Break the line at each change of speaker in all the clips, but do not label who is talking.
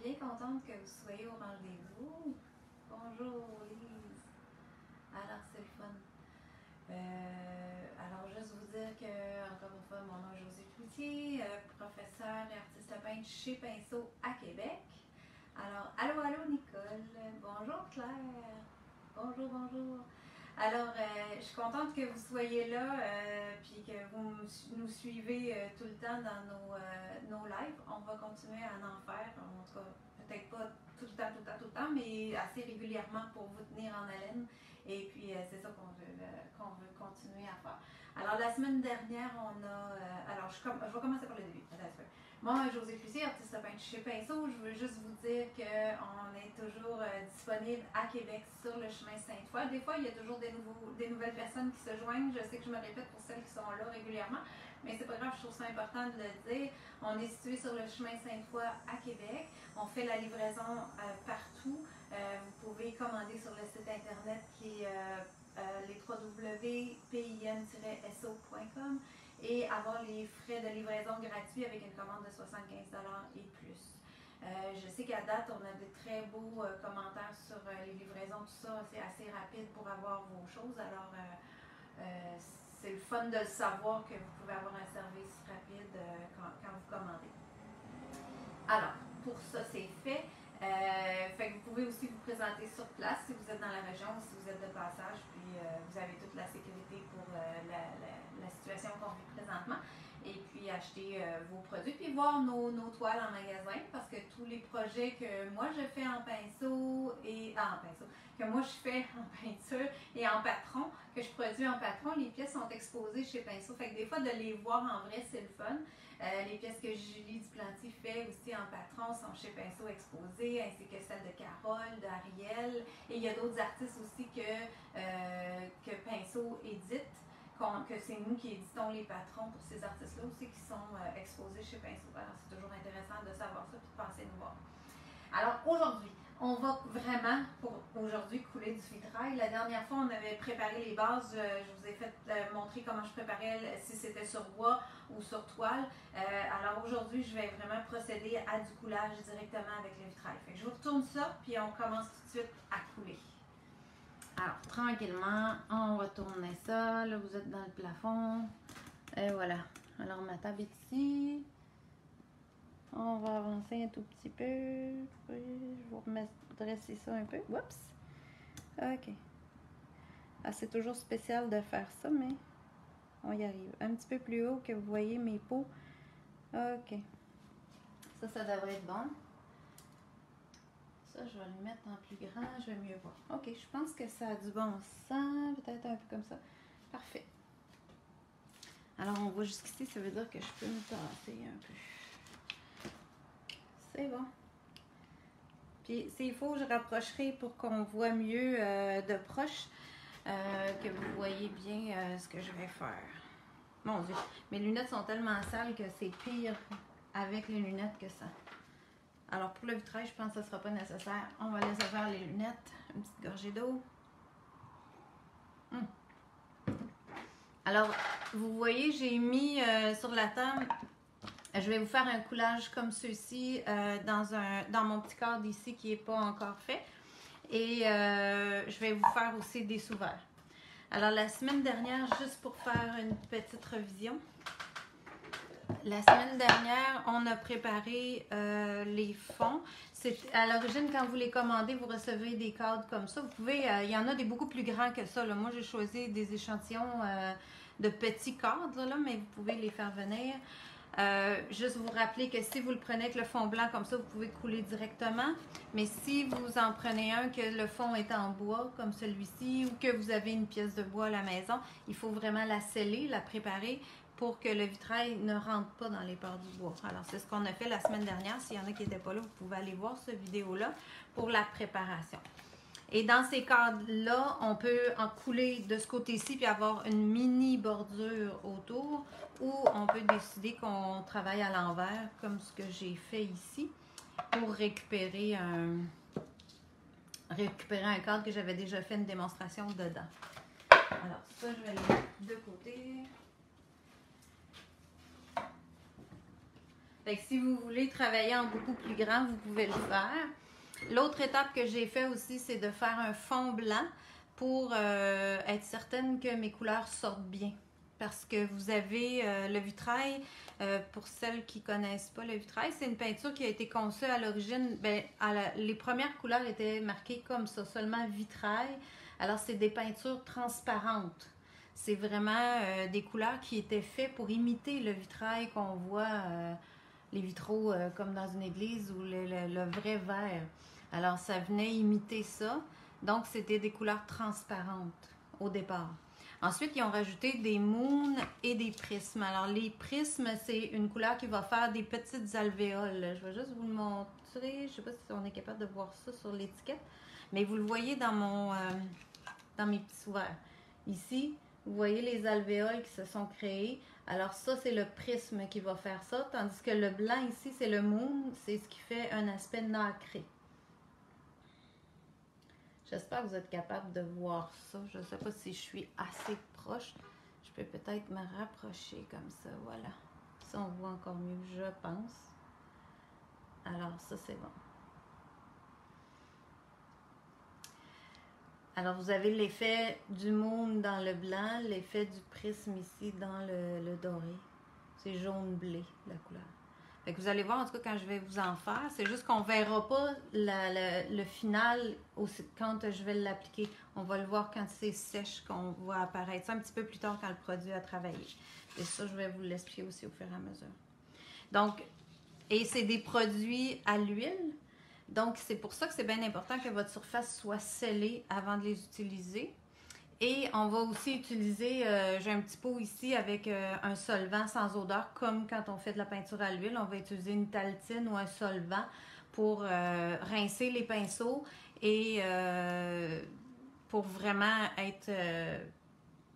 bien contente que vous soyez au rendez-vous. Bonjour Lise. Alors c'est le fun. Alors juste vous dire que, encore une fois, mon nom est Josée Cloutier, professeure et artiste peintre chez Pinceau à Québec. Alors, allô Nicole. Bonjour Claire. Bonjour. Alors, je suis contente que vous soyez là, puis que vous nous suivez tout le temps dans nos lives. On va continuer à en faire, en tout cas, peut-être pas tout le temps, mais assez régulièrement pour vous tenir en haleine. Et puis, c'est ça qu'on veut continuer à faire. Alors, la semaine dernière, on a... alors, je vais commencer par le début. Moi, Josée Cloutier, artiste peintre chez Pinceau, je veux juste vous dire qu'on est toujours disponible à Québec sur le chemin Sainte-Foy. Des fois, il y a toujours des nouvelles personnes qui se joignent. Je sais que je me répète pour celles qui sont là régulièrement, mais c'est pas grave, je trouve ça important de le dire. On est situé sur le chemin Sainte-Foy à Québec. On fait la livraison partout. Vous pouvez commander sur le site internet qui est les www.pin-so.com et avoir les frais de livraison gratuits avec une commande de 75$ et plus. Je sais qu'à date, on a de très beaux commentaires sur les livraisons, tout ça. C'est assez rapide pour avoir vos choses. Alors, c'est le fun de le savoir que vous pouvez avoir un service rapide quand vous commandez. Alors, pour ça, c'est fait. Fait que vous pouvez aussi vous présenter sur place si vous êtes dans la région ou si vous êtes de passage, puis vous avez toute la sécurité pour la situation qu'on vit présentement, et puis acheter vos produits, puis voir nos toiles en magasin, parce que tous les projets que moi je fais en pinceau que moi je fais en peinture et en patron, que je produis en patron, les pièces sont exposées chez Pinceau. Fait que des fois de les voir en vrai, c'est le fun. Les pièces que Julie Duplanty fait aussi en patron sont chez Pinceau exposées, ainsi que celles de Carole, d'Ariel. Et il y a d'autres artistes aussi que Pinceau édite, que c'est nous qui éditons les patrons pour ces artistes-là aussi qui sont exposés chez Pinceau. Alors c'est toujours intéressant de savoir ça et de penser nous voir. Alors aujourd'hui, on va vraiment, pour aujourd'hui, couler du vitrail. La dernière fois, on avait préparé les bases. Je vous ai fait montrer comment je préparais, si c'était sur bois ou sur toile. Alors aujourd'hui, je vais vraiment procéder à du coulage directement avec le vitrail. Fait que je vous retourne ça, puis on commence tout de suite à couler. Alors, tranquillement, on va tourner ça. Là, vous êtes dans le plafond. Et voilà. Alors, ma table est ici. On va avancer un tout petit peu. Oui, je vais vous redresser ça un peu. Oups! OK. Ah, c'est toujours spécial de faire ça, mais on y arrive. Un petit peu plus haut que vous voyez mes pots. OK. Ça devrait être bon. Ça, je vais le mettre en plus grand. Je vais mieux voir. OK, je pense que ça a du bon sens. Peut-être un peu comme ça. Parfait. Alors, on voit jusqu'ici. Ça veut dire que je peux me tasser un peu. C'est bon. Puis s'il faut, je rapprocherai pour qu'on voit mieux de proche, que vous voyez bien ce que je vais faire. Mon Dieu, mes lunettes sont tellement sales que c'est pire avec les lunettes que ça. Alors pour le vitrail, je pense que ce ne sera pas nécessaire. On va laisser faire les lunettes. Une petite gorgée d'eau. Alors, vous voyez, j'ai mis sur la table... Je vais vous faire un coulage comme ceci dans mon petit cadre ici qui n'est pas encore fait. Et je vais vous faire aussi des sous-verts. Alors, la semaine dernière, juste pour faire une petite revision, la semaine dernière, on a préparé les fonds. À l'origine, quand vous les commandez, vous recevez des cadres comme ça. Vous pouvez, il y en a des beaucoup plus grands que ça. Là. Moi, j'ai choisi des échantillons de petits cadres, là, mais vous pouvez les faire venir. Juste vous rappeler que si vous le prenez avec le fond blanc comme ça, vous pouvez couler directement. Mais si vous en prenez un que le fond est en bois, comme celui-ci, ou que vous avez une pièce de bois à la maison, il faut vraiment la sceller, la préparer pour que le vitrail ne rentre pas dans les pores du bois. Alors, c'est ce qu'on a fait la semaine dernière. S'il y en a qui n'étaient pas là, vous pouvez aller voir cette vidéo-là pour la préparation. Et dans ces cadres-là, on peut en couler de ce côté-ci puis avoir une mini bordure autour, ou on peut décider qu'on travaille à l'envers, comme ce que j'ai fait ici, pour récupérer un cadre que j'avais déjà fait une démonstration dedans. Alors, ça, je vais le mettre de côté. Fait que si vous voulez travailler en beaucoup plus grand, vous pouvez le faire. L'autre étape que j'ai fait aussi, c'est de faire un fond blanc pour être certaine que mes couleurs sortent bien. Parce que vous avez le vitrail, pour celles qui ne connaissent pas le vitrail, c'est une peinture qui a été conçue à l'origine, les premières couleurs étaient marquées comme ça, seulement vitrail. Alors c'est des peintures transparentes. C'est vraiment des couleurs qui étaient faites pour imiter le vitrail qu'on voit, les vitraux comme dans une église ou le vrai verre. Alors ça venait imiter ça. Donc c'était des couleurs transparentes au départ. Ensuite, ils ont rajouté des moons et des prismes. Alors, les prismes, c'est une couleur qui va faire des petites alvéoles. Je vais juste vous le montrer. Je ne sais pas si on est capable de voir ça sur l'étiquette. Mais vous le voyez dans mes petits ouverts. Ici, vous voyez les alvéoles qui se sont créées. Alors, ça, c'est le prisme qui va faire ça. Tandis que le blanc ici, c'est le moon. C'est ce qui fait un aspect nacré. J'espère que vous êtes capable de voir ça. Je ne sais pas si je suis assez proche. Je peux peut-être me rapprocher comme ça. Voilà. Ça, on voit encore mieux, je pense. Alors, ça, c'est bon. Alors, vous avez l'effet du moon dans le blanc, l'effet du prisme ici dans le doré. C'est jaune-blé, la couleur. Fait que vous allez voir, en tout cas, quand je vais vous en faire, c'est juste qu'on ne verra pas le final quand je vais l'appliquer. On va le voir quand c'est sèche, qu'on va apparaître ça un petit peu plus tard quand le produit a travaillé. Et ça, je vais vous l'expliquer aussi au fur et à mesure. Donc, et c'est des produits à l'huile. Donc, c'est pour ça que c'est bien important que votre surface soit scellée avant de les utiliser. Et on va aussi utiliser, j'ai un petit pot ici avec un solvant sans odeur, comme quand on fait de la peinture à l'huile. On va utiliser une taletine ou un solvant pour rincer les pinceaux et pour vraiment être...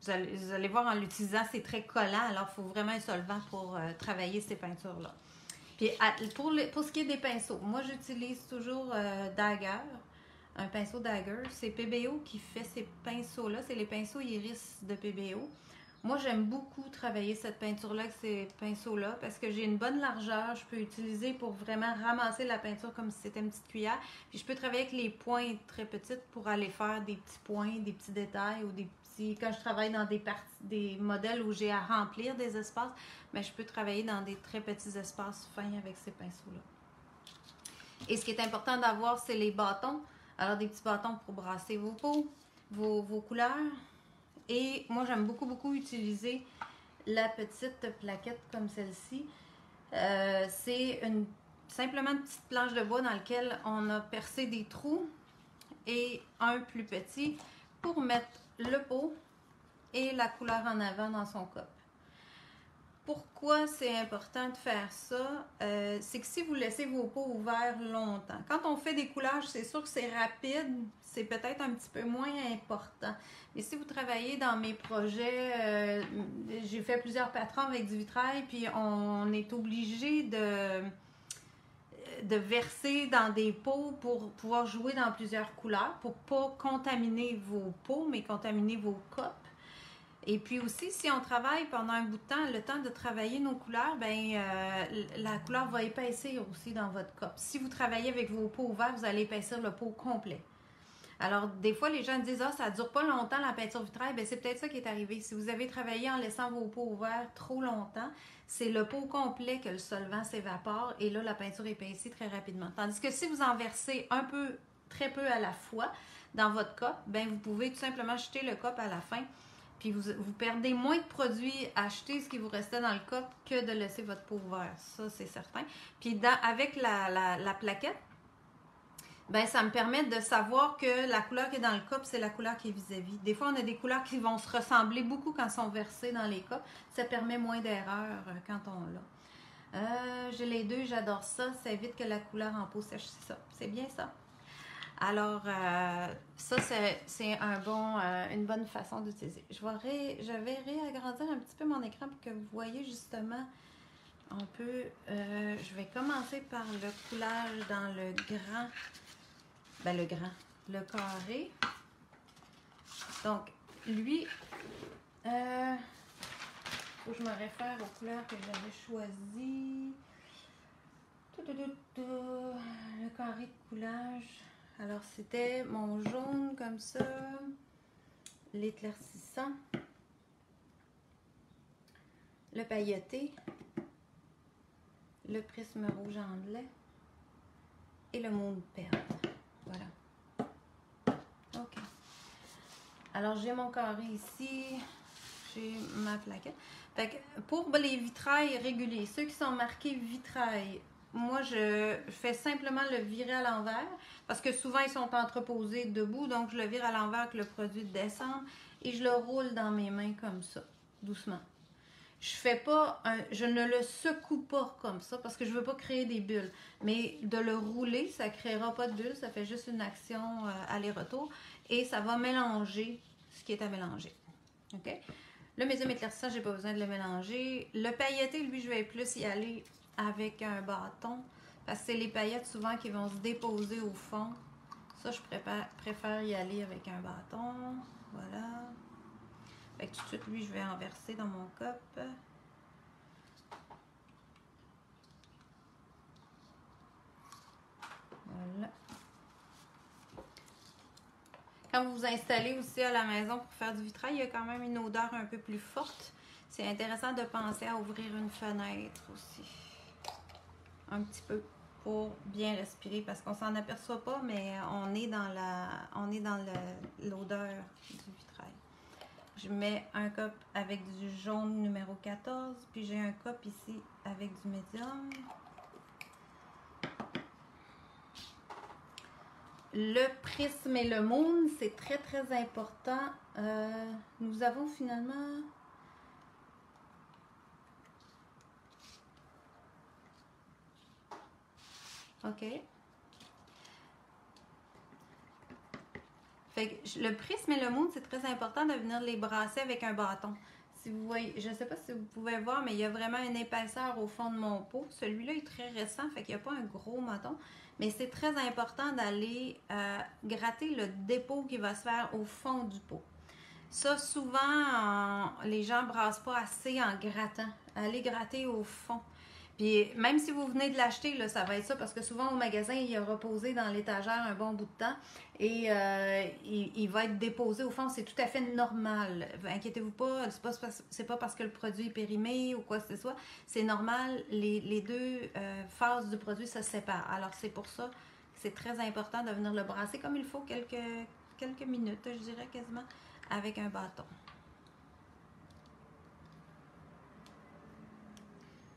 vous allez voir, en l'utilisant, c'est très collant. Alors, il faut vraiment un solvant pour travailler ces peintures-là. Puis, pour ce qui est des pinceaux, moi, j'utilise toujours Dagger. Un pinceau Dagger. C'est PBO qui fait ces pinceaux-là. C'est les pinceaux iris de PBO. Moi, j'aime beaucoup travailler cette peinture-là avec ces pinceaux-là parce que j'ai une bonne largeur. Je peux utiliser pour vraiment ramasser la peinture comme si c'était une petite cuillère. Puis je peux travailler avec les pointes très petites pour aller faire des petits points, des petits détails ou des petits... Quand je travaille dans des modèles où j'ai à remplir des espaces, mais je peux travailler dans des très petits espaces fins avec ces pinceaux-là. Et ce qui est important d'avoir, c'est les bâtons. Alors, des petits bâtons pour brasser vos peaux, vos couleurs. Et moi, j'aime beaucoup, beaucoup utiliser la petite plaquette comme celle-ci. C'est simplement une petite planche de bois dans laquelle on a percé des trous et un plus petit pour mettre le pot et la couleur en avant dans son cup. Pourquoi c'est important de faire ça? C'est que si vous laissez vos pots ouverts longtemps, quand on fait des coulages, c'est sûr que c'est rapide, c'est peut-être un petit peu moins important. Mais si vous travaillez dans mes projets, j'ai fait plusieurs patrons avec du vitrail, puis on est obligé de verser dans des pots pour pouvoir jouer dans plusieurs couleurs, pour ne pas contaminer vos pots, mais contaminer vos copes. Et puis aussi, si on travaille pendant un bout de temps, le temps de travailler nos couleurs, la couleur va épaissir aussi dans votre cup. Si vous travaillez avec vos pots ouverts, vous allez épaissir le pot complet. Alors, des fois, les gens disent « Ah, ça ne dure pas longtemps la peinture vitrail ». C'est peut-être ça qui est arrivé. Si vous avez travaillé en laissant vos pots ouverts trop longtemps, c'est le pot complet que le solvant s'évapore et là, la peinture épaissit très rapidement. Tandis que si vous en versez très peu à la fois dans votre cup, vous pouvez tout simplement jeter le cup à la fin. Puis vous perdez moins de produits à acheter ce qui vous restait dans le cup que de laisser votre pot ouvert. Ça, c'est certain. Puis avec la plaquette, ça me permet de savoir que la couleur qui est dans le cup, c'est la couleur qui est vis-à-vis. Des fois, on a des couleurs qui vont se ressembler beaucoup quand elles sont versées dans les cups. Ça permet moins d'erreurs quand on l'a. J'ai les deux, j'adore ça. Ça évite que la couleur en peau sèche. C'est ça. C'est bien ça. Alors, ça, c'est une bonne façon d'utiliser. Je vais réagrandir un petit peu mon écran pour que vous voyez justement un peu. Je vais commencer par le coulage dans le grand. Le carré. Donc, lui, faut que je me réfère aux couleurs que j'avais choisies. Le carré de coulage. Alors, c'était mon jaune comme ça, l'éclaircissant, le pailleté, le prisme rouge anglais et le moon perle. Voilà. OK. Alors, j'ai mon carré ici. J'ai ma plaquette. Fait que pour les vitrails réguliers, ceux qui sont marqués vitrail, moi, je fais simplement le virer à l'envers parce que souvent, ils sont entreposés debout. Donc, je le vire à l'envers que le produit descend et je le roule dans mes mains comme ça, doucement. Je ne le secoue pas comme ça parce que je ne veux pas créer des bulles. Mais de le rouler, ça ne créera pas de bulles. Ça fait juste une action aller-retour et ça va mélanger ce qui est à mélanger. OK? Le médium éclaircissant, j'ai pas besoin de le mélanger. Le pailleté, lui, je vais plus y aller avec un bâton. Parce que c'est les paillettes souvent qui vont se déposer au fond. Ça, je préfère y aller avec un bâton. Voilà. Fait que tout de suite, lui, je vais en verser dans mon cup. Voilà. Quand vous vous installez aussi à la maison pour faire du vitrail, il y a quand même une odeur un peu plus forte. C'est intéressant de penser à ouvrir une fenêtre aussi. Un petit peu pour bien respirer parce qu'on s'en aperçoit pas, mais on est dans l'odeur du vitrail. Je mets un cup avec du jaune numéro 14, puis j'ai un cup ici avec du médium. Le prisme et le moon, c'est très très important. Nous avons finalement... OK. Fait que le prisme et le moon, c'est très important de venir les brasser avec un bâton. Si vous voyez, je ne sais pas si vous pouvez voir, mais il y a vraiment une épaisseur au fond de mon pot. Celui-là est très récent, fait qu'il n'y a pas un gros bâton. Mais c'est très important d'aller gratter le dépôt qui va se faire au fond du pot. Ça, souvent, les gens ne brassent pas assez en grattant. Allez gratter au fond. Puis même si vous venez de l'acheter, là, ça va être ça parce que souvent au magasin, il a reposé dans l'étagère un bon bout de temps et il va être déposé au fond. C'est tout à fait normal. Inquiétez-vous pas, c'est pas parce que le produit est périmé ou quoi que ce soit. C'est normal, les deux phases du produit se séparent. Alors c'est pour ça que c'est très important de venir le brasser comme il faut quelques minutes, je dirais quasiment, avec un bâton.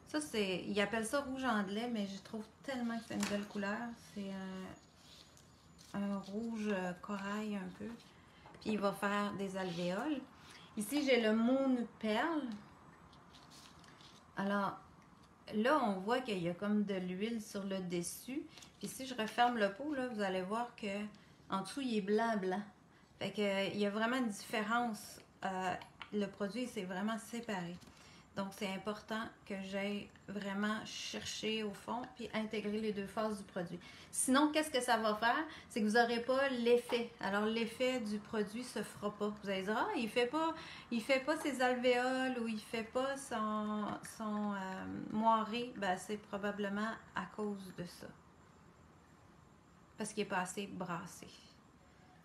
Ça, ils appellent ça rouge anglais, mais je trouve tellement que c'est une belle couleur. C'est un rouge corail un peu. Puis il va faire des alvéoles. Ici, j'ai le moon perle. Alors, là, on voit qu'il y a comme de l'huile sur le dessus. Puis si je referme le pot, là, vous allez voir que en dessous, il est blanc. Fait que, il y a vraiment une différence. Le produit, c'est vraiment séparé. Donc, c'est important que j'aille vraiment chercher au fond puis intégrer les deux phases du produit. Sinon, qu'est-ce que ça va faire? C'est que vous n'aurez pas l'effet. Alors, l'effet du produit ne se fera pas. Vous allez dire, ah, il fait pas ses alvéoles ou il fait pas son moiré. Ben, c'est probablement à cause de ça. Parce qu'il n'est pas assez brassé.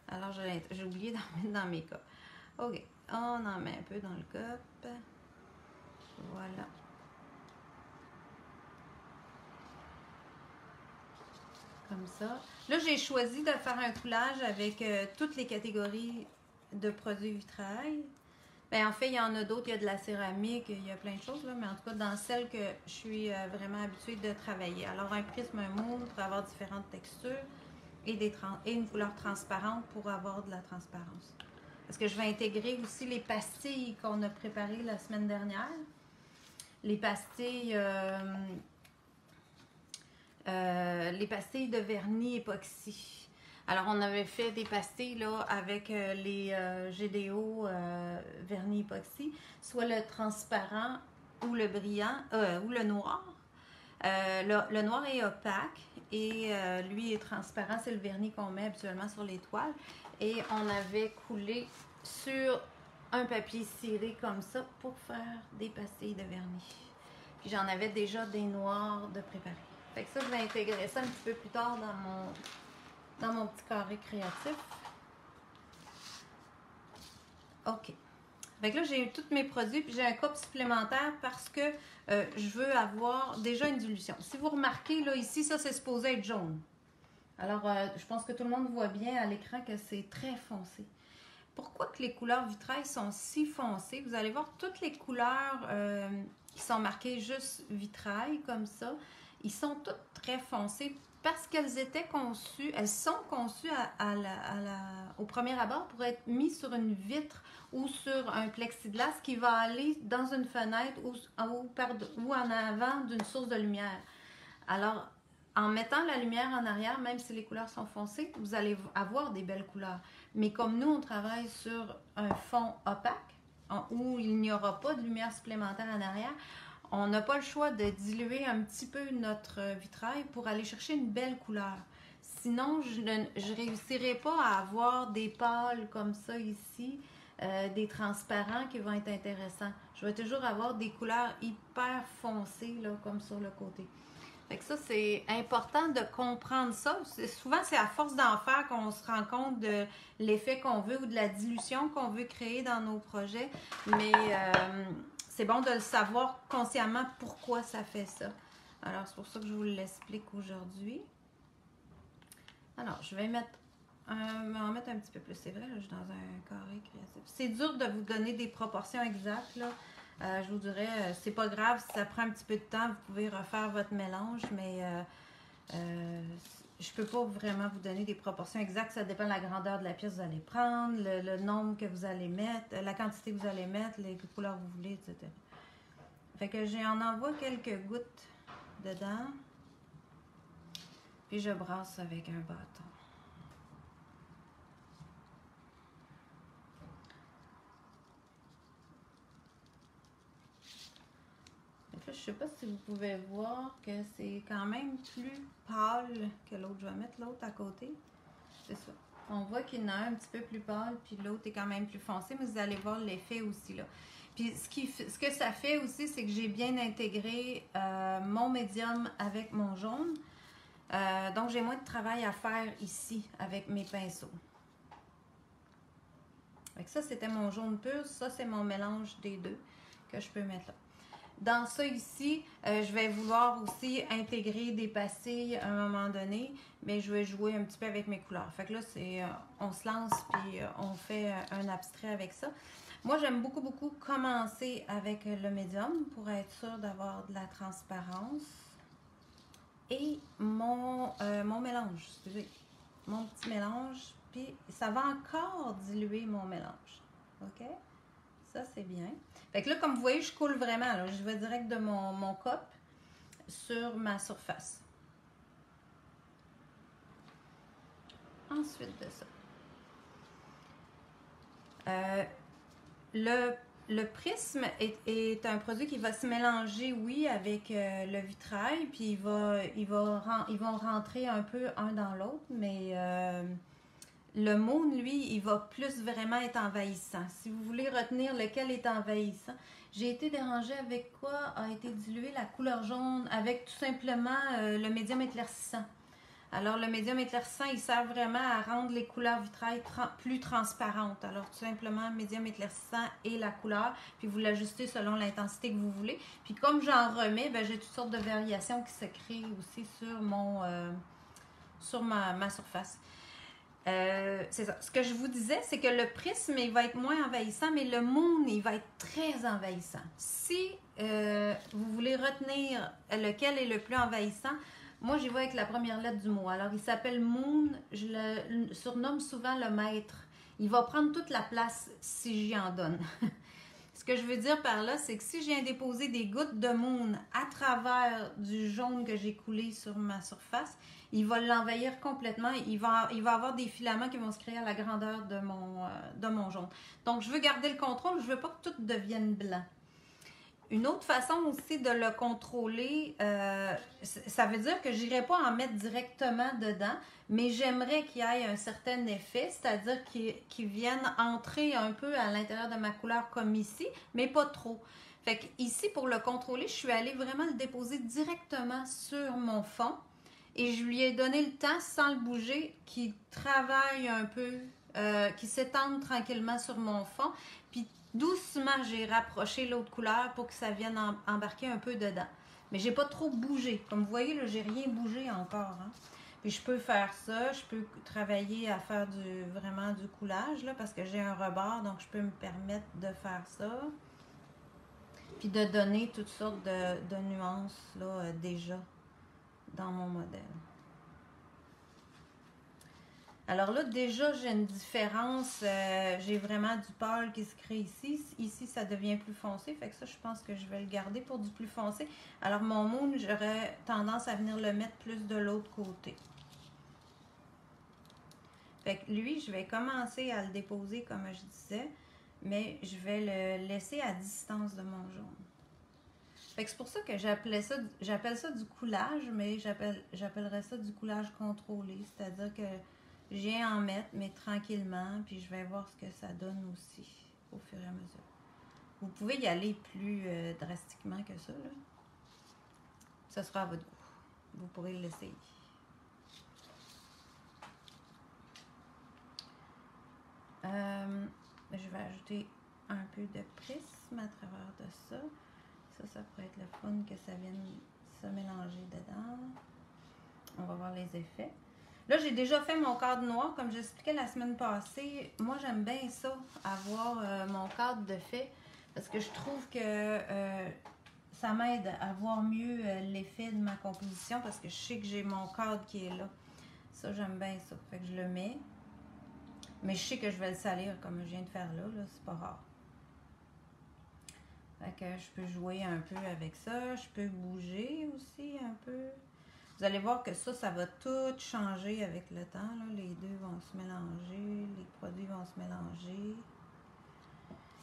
Alors, j'ai oublié d'en mettre dans mes cups. OK. On en met un peu dans le cup. Voilà. Comme ça. Là, j'ai choisi de faire un coulage avec toutes les catégories de produits vitrail. Ben, en fait, il y en a d'autres. Il y a de la céramique, il y a plein de choses, là, mais en tout cas, dans celle que je suis vraiment habituée de travailler. Alors, un prisme, un moule pour avoir différentes textures et une couleur transparente pour avoir de la transparence. Parce que je vais intégrer aussi les pastilles qu'on a préparées la semaine dernière. Les pastilles de vernis époxy. Alors, on avait fait des pastilles là, avec les GDO vernis époxy, soit le transparent ou le brillant, ou le noir. Le noir est opaque et lui est transparent. C'est le vernis qu'on met habituellement sur les toiles. Et on avait coulé sur un papier ciré comme ça pour faire des pastilles de vernis. Puis j'en avais déjà des noirs de préparer. Fait que ça, je vais intégrer ça un petit peu plus tard dans mon petit carré créatif. OK. Fait que là, j'ai tous mes produits, puis j'ai un cup supplémentaire parce que je veux avoir déjà une dilution. Si vous remarquez, là, ici, ça, c'est supposé être jaune. Alors, je pense que tout le monde voit bien à l'écran que c'est très foncé. Pourquoi que les couleurs vitrail sont si foncées? Vous allez voir toutes les couleurs qui sont marquées juste vitrail, comme ça. Ils sont toutes très foncées parce qu'elles étaient conçues, elles sont conçues au premier abord pour être mises sur une vitre ou sur un plexiglas qui va aller dans une fenêtre ou en avant d'une source de lumière. Alors, en mettant la lumière en arrière, même si les couleurs sont foncées, vous allez avoir des belles couleurs. Mais comme nous, on travaille sur un fond opaque, où il n'y aura pas de lumière supplémentaire en arrière, on n'a pas le choix de diluer un petit peu notre vitrail pour aller chercher une belle couleur. Sinon, je ne réussirai pas à avoir des pâles comme ça ici, des transparents qui vont être intéressants. Je vais toujours avoir des couleurs hyper foncées, là, comme sur le côté. Fait que ça, c'est important de comprendre ça. Souvent, c'est à force d'en faire qu'on se rend compte de l'effet qu'on veut ou de la dilution qu'on veut créer dans nos projets. Mais c'est bon de le savoir consciemment pourquoi ça fait ça. Alors, c'est pour ça que je vous l'explique aujourd'hui. Alors, je vais en mettre un petit peu plus. C'est vrai, là, je suis dans un carré créatif. C'est dur de vous donner des proportions exactes, là. Je vous dirais, c'est pas grave si ça prend un petit peu de temps, vous pouvez refaire votre mélange, mais je peux pas vraiment vous donner des proportions exactes. Ça dépend de la grandeur de la pièce que vous allez prendre, le nombre que vous allez mettre, la quantité que vous allez mettre, les couleurs que vous voulez, etc. Fait que j'en envoie quelques gouttes dedans, puis je brasse avec un bâton. Je ne sais pas si vous pouvez voir que c'est quand même plus pâle que l'autre. Je vais mettre l'autre à côté. C'est ça. On voit qu'il y en a un petit peu plus pâle, puis l'autre est quand même plus foncé, mais vous allez voir l'effet aussi là. Puis ce que ça fait aussi, c'est que j'ai bien intégré mon médium avec mon jaune. Donc j'ai moins de travail à faire ici avec mes pinceaux. Donc ça, c'était mon jaune pur. Ça, c'est mon mélange des deux que je peux mettre là. Dans ça ici, je vais vouloir aussi intégrer des pastilles à un moment donné, mais je vais jouer un petit peu avec mes couleurs. Fait que là, on se lance puis on fait un abstrait avec ça. Moi, j'aime beaucoup, beaucoup commencer avec le médium pour être sûr d'avoir de la transparence. Et mon mélange, excusez, mon petit mélange, puis ça va encore diluer mon mélange. OK? Ça, c'est bien. Fait que là, comme vous voyez, je coule vraiment. Là. Je vais direct de mon cup sur ma surface. Ensuite de ça. Le prisme est un produit qui va se mélanger, oui, avec le vitrail, puis ils vont rentrer un peu un dans l'autre, mais le Moon, lui, il va plus vraiment être envahissant. Si vous voulez retenir lequel est envahissant, j'ai été dérangée avec quoi a été diluée la couleur jaune, avec tout simplement le médium éclaircissant. Alors, le médium éclaircissant, il sert vraiment à rendre les couleurs vitrail plus transparentes. Alors, tout simplement, médium éclaircissant et la couleur, puis vous l'ajustez selon l'intensité que vous voulez. Puis, comme j'en remets, ben, j'ai toutes sortes de variations qui se créent aussi sur ma surface. C'est ça. Ce que je vous disais, c'est que le prisme, il va être moins envahissant, mais le Moon, il va être très envahissant. Si vous voulez retenir lequel est le plus envahissant, moi, j'y vais avec la première lettre du mot. Alors, il s'appelle Moon. Je le surnomme souvent le maître. Il va prendre toute la place si j'y en donne. Ce que je veux dire par là, c'est que si je viens déposer des gouttes de Moon à travers du jaune que j'ai coulé sur ma surface, il va l'envahir complètement. Il va avoir des filaments qui vont se créer à la grandeur de mon jaune. Donc, je veux garder le contrôle. Je veux pas que tout devienne blanc. Une autre façon aussi de le contrôler, ça veut dire que je n'irai pas en mettre directement dedans, mais j'aimerais qu'il y ait un certain effet, c'est-à-dire qu'il vienne entrer un peu à l'intérieur de ma couleur comme ici, mais pas trop.
Fait que ici, pour le contrôler, je suis allée vraiment le déposer directement sur mon fond. Et je lui ai donné le temps, sans le bouger, qu'il travaille un peu, qu'il s'étende tranquillement sur mon fond. Puis doucement, j'ai rapproché l'autre couleur pour que ça vienne embarquer un peu dedans. Mais j'ai pas trop bougé. Comme vous voyez, là, j'ai rien bougé encore. Hein. Puis je peux faire ça, je peux travailler à faire vraiment du coulage, là, parce que j'ai un rebord, donc je peux me permettre de faire ça. Puis de donner toutes sortes de nuances, là, déjà, dans mon modèle. Alors là, déjà, j'ai une différence. J'ai vraiment du pâle qui se crée ici. Ici, ça devient plus foncé. Fait que ça, je pense que je vais le garder pour du plus foncé. Alors, mon moon, j'aurais tendance à venir le mettre plus de l'autre côté. Fait que lui, je vais commencer à le déposer comme je disais, mais je vais le laisser à distance de mon jaune. Fait que c'est pour ça que j'appelle ça du coulage, mais j'appellerais ça du coulage contrôlé. C'est-à-dire que je viens en mettre, mais tranquillement, puis je vais voir ce que ça donne aussi, au fur et à mesure. Vous pouvez y aller plus drastiquement que ça, là. Ça sera à votre goût. Vous pourrez l'essayer. Je vais ajouter un peu de prisme à travers de ça. Ça pourrait être le fun que ça vienne se mélanger dedans. On va voir les effets. Là, j'ai déjà fait mon cadre noir, comme j'expliquais la semaine passée. Moi, j'aime bien ça, avoir mon cadre de fait, parce que je trouve que ça m'aide à voir mieux l'effet de ma composition, parce que je sais que j'ai mon cadre qui est là. Ça, j'aime bien ça. Fait que je le mets. Mais je sais que je vais le salir comme je viens de faire là c'est pas rare. Fait que je peux jouer un peu avec ça. Je peux bouger aussi un peu. Vous allez voir que ça va tout changer avec le temps. Là. Les deux vont se mélanger. Les produits vont se mélanger.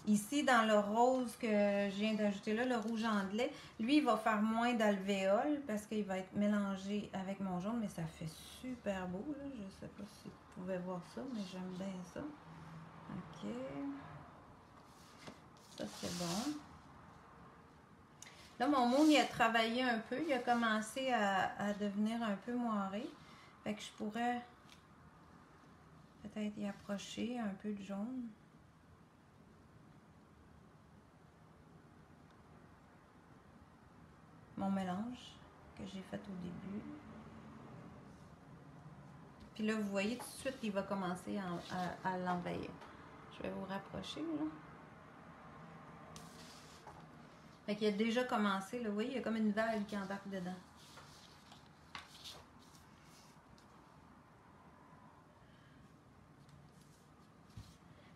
Ici, dans le rose que je viens d'ajouter là, le rouge anglais, lui, il va faire moins d'alvéoles parce qu'il va être mélangé avec mon jaune, mais ça fait super beau. Là. Je ne sais pas si vous pouvez voir ça, mais j'aime bien ça. OK. Ça, c'est bon. Là, mon moon, il a travaillé un peu. Il a commencé à devenir un peu moiré. Fait que je pourrais peut-être y approcher un peu de jaune. Mon mélange que j'ai fait au début. Puis là, vous voyez, tout de suite, il va commencer à l'envahir. Je vais vous rapprocher, là. Fait qu'il a déjà commencé, là. Vous voyez, il y a comme une vague qui embarque dedans.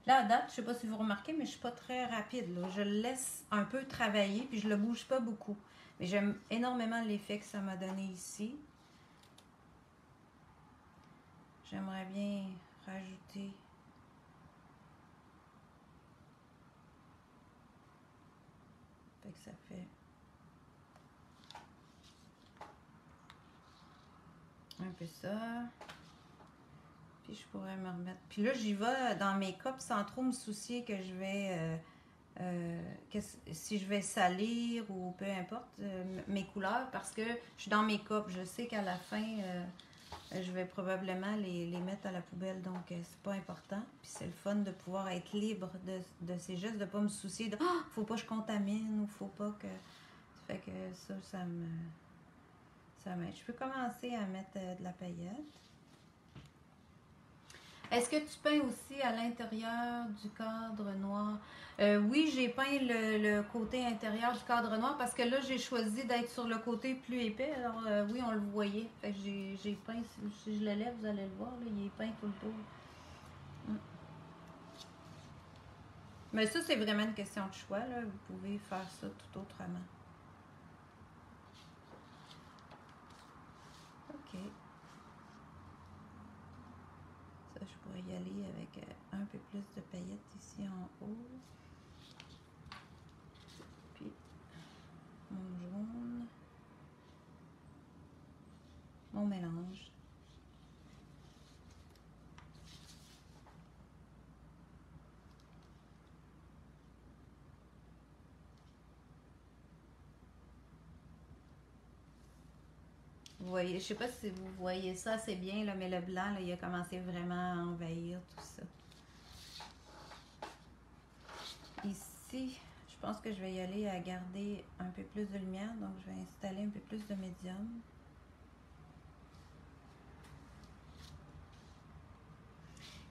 Là, à date, je ne sais pas si vous remarquez, mais je ne suis pas très rapide, là. Je le laisse un peu travailler, puis je ne le bouge pas beaucoup. Mais j'aime énormément l'effet que ça m'a donné ici. J'aimerais bien rajouter fait que ça fait un peu ça. Puis je pourrais me remettre. Puis là, j'y vais dans mes copes sans trop me soucier que je vais si je vais salir ou peu importe mes couleurs parce que je suis dans mes copes. Je sais qu'à la fin, je vais probablement les mettre à la poubelle. Donc, c'est pas important. Puis c'est le fun de pouvoir être libre de ces gestes, de pas me soucier de « Ah, faut pas que je contamine » ou « faut pas que… » Ça fait que ça m'aide. Je peux commencer à mettre de la paillette. Est-ce que tu peins aussi à l'intérieur du cadre noir? Oui, j'ai peint le côté intérieur du cadre noir parce que là, j'ai choisi d'être sur le côté plus épais. Alors, oui, on le voyait. Fait que j'ai peint, si je le lève, vous allez le voir, là, il est peint tout le tour. Mais ça, c'est vraiment une question de choix. Là. Vous pouvez faire ça tout autrement. OK. Ça, je pourrais y aller avec un peu plus de paillettes ici en haut. Puis, mon jaune. Mon mélange. voyez, je sais pas si vous voyez ça assez bien, là, mais le blanc, là, il a commencé vraiment à envahir tout ça. Ici, je pense que je vais y aller à garder un peu plus de lumière, donc je vais installer un peu plus de médium.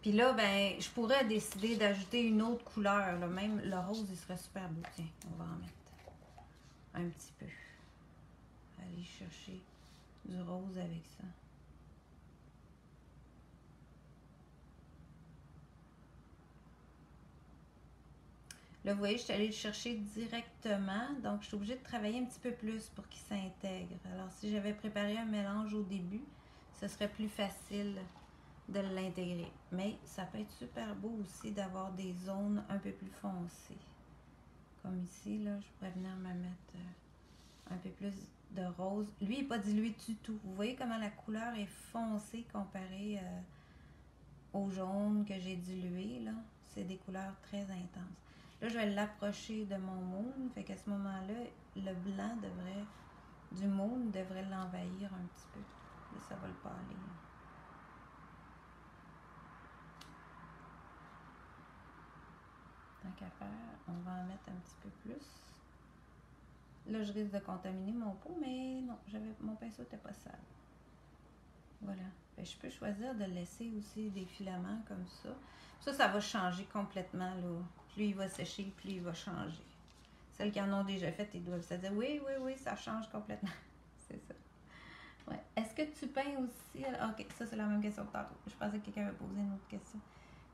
Puis là, ben, je pourrais décider d'ajouter une autre couleur, là. Même le rose, il serait super beau. Tiens, on va en mettre un petit peu. Aller chercher du rose avec ça. Là, vous voyez, je suis allée le chercher directement. Donc, je suis obligée de travailler un petit peu plus pour qu'il s'intègre. Alors, si j'avais préparé un mélange au début, ce serait plus facile de l'intégrer. Mais ça peut être super beau aussi d'avoir des zones un peu plus foncées. Comme ici, là, je pourrais venir me mettre un peu plus de rose. Lui, il n'est pas dilué du tout. Vous voyez comment la couleur est foncée comparée au jaune que j'ai dilué, là. C'est des couleurs très intenses. Là, je vais l'approcher de mon moon. Fait qu'à ce moment-là, le blanc du moon devrait l'envahir un petit peu. Et ça va le pâlir. Tant qu'à faire, on va en mettre un petit peu plus. Là, je risque de contaminer mon pot, mais non, mon pinceau n'était pas sale. Voilà. Fait que je peux choisir de laisser aussi des filaments comme ça. Ça va changer complètement, là. Plus il va sécher, plus il va changer. Celles qui en ont déjà fait, ils doivent se dire oui, oui, oui, ça change complètement. C'est ça. Ouais. Est-ce que tu peins aussi? Ok, ça c'est la même question que tantôt. Je pensais que quelqu'un avait posé une autre question.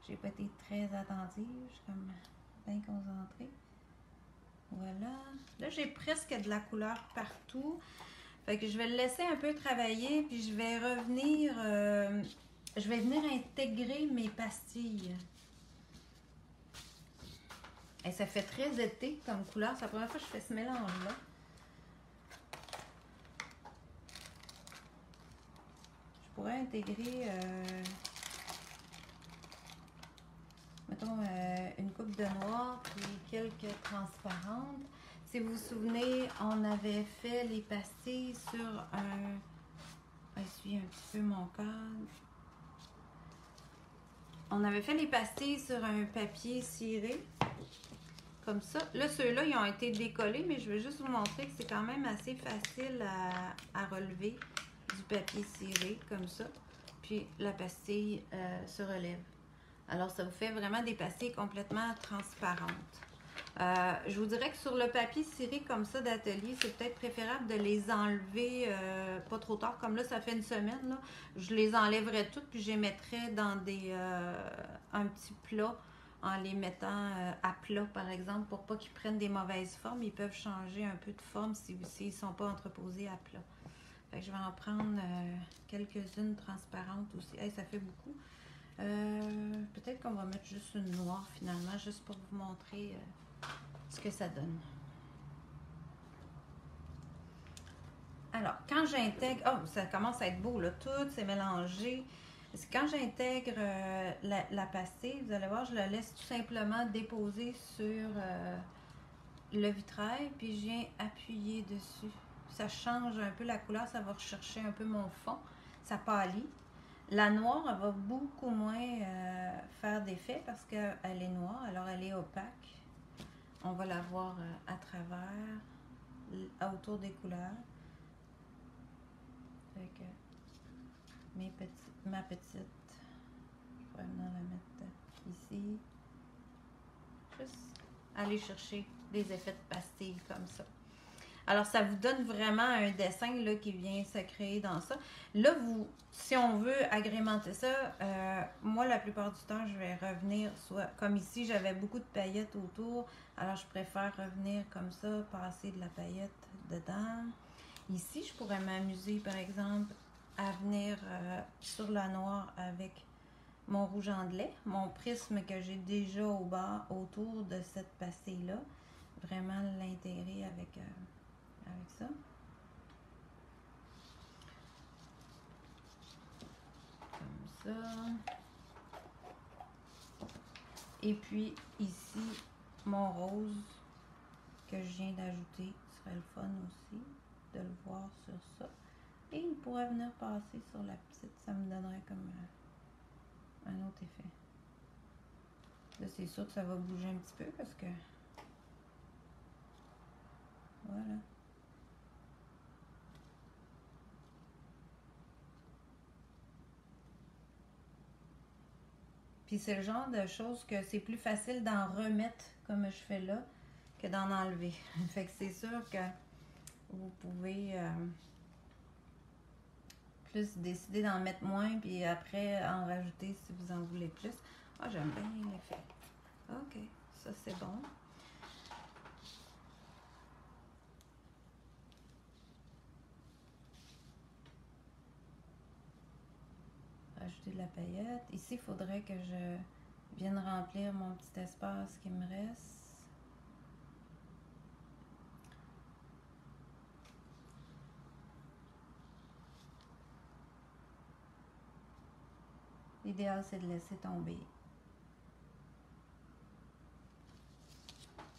J'ai pas été très attentive. Je suis comme bien concentrée. Voilà. Là, j'ai presque de la couleur partout. Fait que je vais le laisser un peu travailler, puis je vais revenir... je vais venir intégrer mes pastilles. Et ça fait très été comme couleur. C'est la première fois que je fais ce mélange-là. Je pourrais intégrer... mettons une coupe de noir puis quelques transparentes. Si vous vous souvenez, on avait fait les pastilles sur un... Essuie un petit peu mon cadre. On avait fait les pastilles sur un papier ciré. Comme ça. Là, ceux-là, ils ont été décollés, mais je vais juste vous montrer que c'est quand même assez facile à relever du papier ciré, comme ça. Puis la pastille se relève. Alors, ça vous fait vraiment des pastilles complètement transparentes. Je vous dirais que sur le papier ciré comme ça d'atelier, c'est peut-être préférable de les enlever pas trop tard. Comme là, ça fait une semaine, là, je les enlèverais toutes puis je les mettrais dans un petit plat en les mettant à plat, par exemple, pour pas qu'ils prennent des mauvaises formes. Ils peuvent changer un peu de forme s'ils ne sont pas entreposés à plat. Fait que je vais en prendre quelques-unes transparentes aussi. Hey, ça fait beaucoup. Peut-être qu'on va mettre juste une noire finalement, juste pour vous montrer ce que ça donne. Alors, quand j'intègre... Oh, ça commence à être beau, là. Tout s'est mélangé. Quand j'intègre la pastille, vous allez voir, je la laisse tout simplement déposer sur le vitrail, puis je viens appuyer dessus. Ça change un peu la couleur, ça va rechercher un peu mon fond. Ça pâlit. La noire, elle va beaucoup moins faire d'effet parce qu'elle est noire, alors elle est opaque. On va la voir à travers, autour des couleurs. Fait que ma petite, je pourrais maintenant la mettre ici. Juste aller chercher des effets de pastille comme ça. Alors, ça vous donne vraiment un dessin là, qui vient se créer dans ça. Là, si on veut agrémenter ça, moi, la plupart du temps, je vais revenir, soit comme ici, j'avais beaucoup de paillettes autour. Alors, je préfère revenir comme ça, passer de la paillette dedans. Ici, je pourrais m'amuser, par exemple, à venir sur la noire avec mon rouge anglais, mon prisme que j'ai déjà au bas autour de cette pastille-là. Vraiment l'intégrer avec ça. Comme ça. Et puis ici, mon rose que je viens d'ajouter. Ce serait le fun aussi de le voir sur ça. Et il pourrait venir passer sur la petite. Ça me donnerait comme un autre effet. Là, c'est sûr que ça va bouger un petit peu parce que... Voilà. Puis c'est le genre de choses que c'est plus facile d'en remettre comme je fais là que d'en enlever. Fait que c'est sûr que vous pouvez plus décider d'en mettre moins puis après en rajouter si vous en voulez plus. Ah, j'aime bien l'effet. Ok, ça c'est bon. Ajouter de la paillette. Ici, il faudrait que je vienne remplir mon petit espace qui me reste. L'idéal, c'est de laisser tomber.